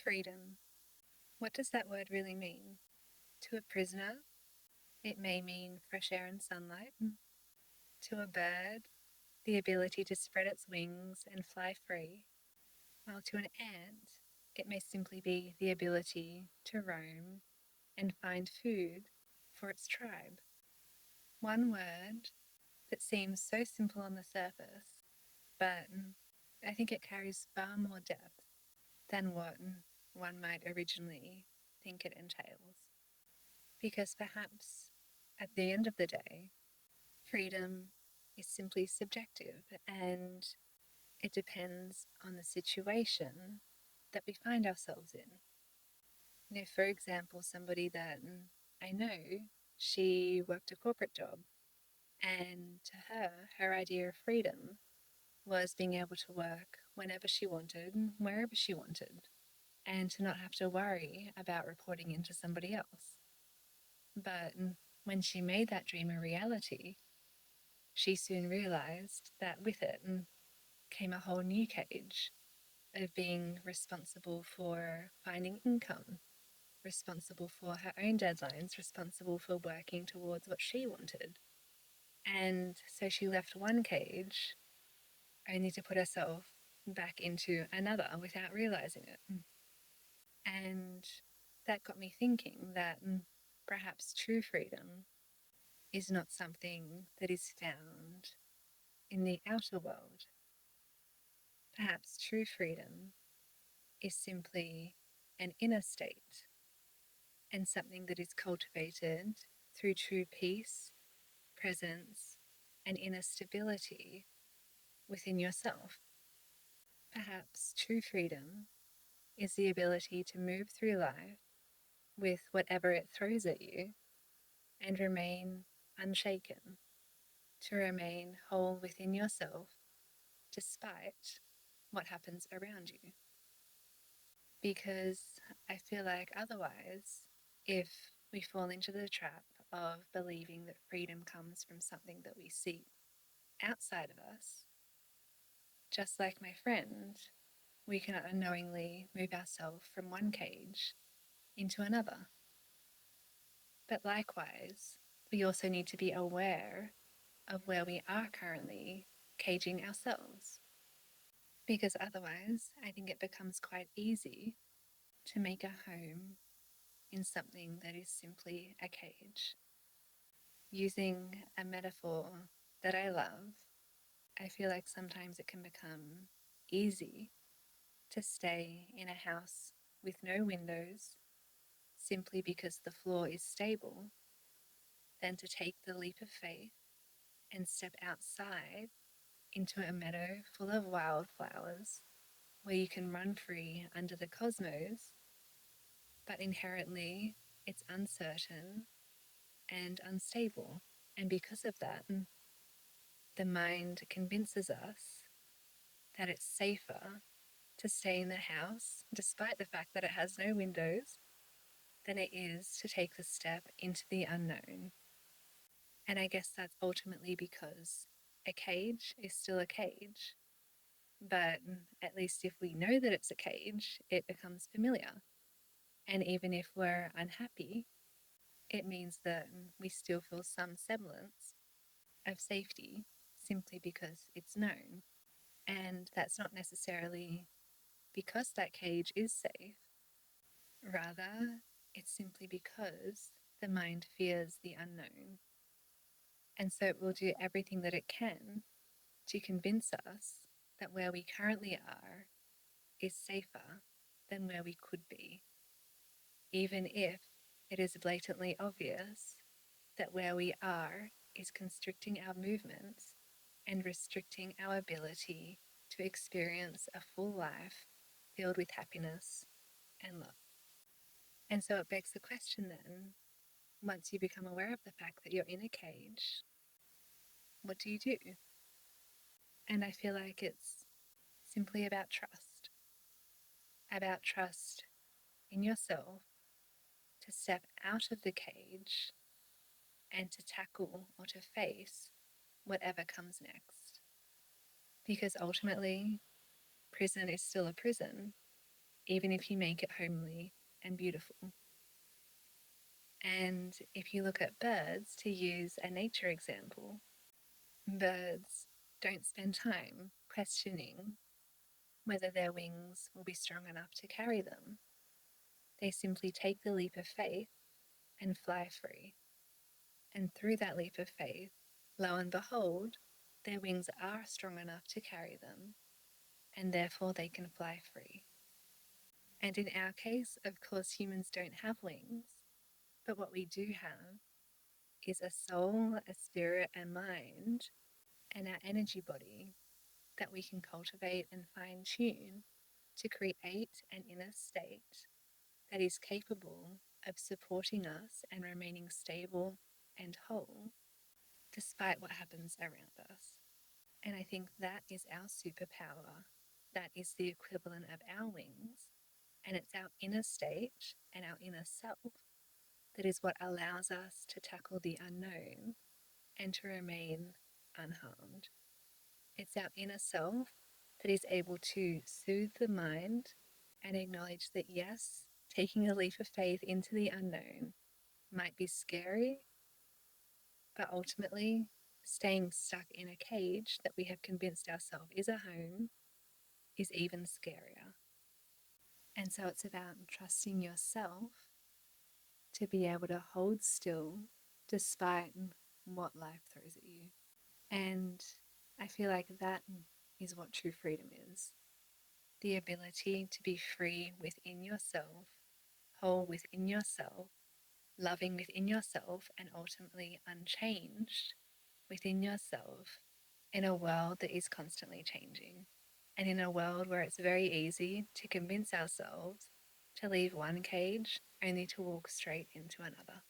Freedom. What does that word really mean? To a prisoner, it may mean fresh air and sunlight. To a bird, the ability to spread its wings and fly free. While to an ant, it may simply be the ability to roam and find food for its tribe. One word that seems so simple on the surface, but I think it carries far more depth than what one might originally think it entails. Because perhaps at the end of the day, freedom is simply subjective and it depends on the situation that we find ourselves in. For example, somebody that I know, she worked a corporate job, and to her, her idea of freedom was being able to work whenever she wanted, wherever she wanted, and to not have to worry about reporting into somebody else. But when she made that dream a reality, she soon realized that with it came a whole new cage of being responsible for finding income, responsible for her own deadlines, responsible for working towards what she wanted. And so she left one cage only to put herself back into another without realizing it. And that got me thinking that perhaps true freedom is not something that is found in the outer world. Perhaps true freedom is simply an inner state and something that is cultivated through true peace, presence, and inner stability within yourself. Perhaps true freedom is the ability to move through life with whatever it throws at you and remain unshaken, to remain whole within yourself despite what happens around you. Because I feel like otherwise, if we fall into the trap of believing that freedom comes from something that we seek outside of us, just like my friend, we can unknowingly move ourselves from one cage into another. But likewise, we also need to be aware of where we are currently caging ourselves. Because otherwise, I think it becomes quite easy to make a home in something that is simply a cage. Using a metaphor that I love, I feel like sometimes it can become easy to stay in a house with no windows simply because the floor is stable than to take the leap of faith and step outside into a meadow full of wildflowers where you can run free under the cosmos, but inherently it's uncertain and unstable. And because of that, the mind convinces us that it's safer to stay in the house, despite the fact that it has no windows, than it is to take the step into the unknown. And I guess that's ultimately because a cage is still a cage. But at least if we know that it's a cage, it becomes familiar. And even if we're unhappy, it means that we still feel some semblance of safety simply because it's known. And that's not necessarily because that cage is safe. Rather, it's simply because the mind fears the unknown. And so it will do everything that it can to convince us that where we currently are is safer than where we could be, even if it is blatantly obvious that where we are is constricting our movements and restricting our ability to experience a full life filled with happiness and love. And so it begs the question then, once you become aware of the fact that you're in a cage, what do you do? And I feel like it's simply about trust in yourself to step out of the cage and to tackle or to face whatever comes next. Because ultimately, prison is still a prison, even if you make it homely and beautiful. And if you look at birds, to use a nature example, birds don't spend time questioning whether their wings will be strong enough to carry them. They simply take the leap of faith and fly free. And through that leap of faith, lo and behold, their wings are strong enough to carry them, and therefore they can fly free. And in our case, of course, humans don't have wings, but what we do have is a soul, a spirit, and mind, and our energy body that we can cultivate and fine tune to create an inner state that is capable of supporting us and remaining stable and whole despite what happens around us. And I think that is our superpower. That is the equivalent of our wings. And it's our inner state and our inner self that is what allows us to tackle the unknown and to remain unharmed. It's our inner self that is able to soothe the mind and acknowledge that, yes, taking a leap of faith into the unknown might be scary, but ultimately, staying stuck in a cage that we have convinced ourselves is a home is even scarier. And so it's about trusting yourself to be able to hold still despite what life throws at you. And I feel like that is what true freedom is: the ability to be free within yourself, whole within yourself, loving within yourself, and ultimately unchanged within yourself in a world that is constantly changing, and in a world where it's very easy to convince ourselves to leave one cage only to walk straight into another.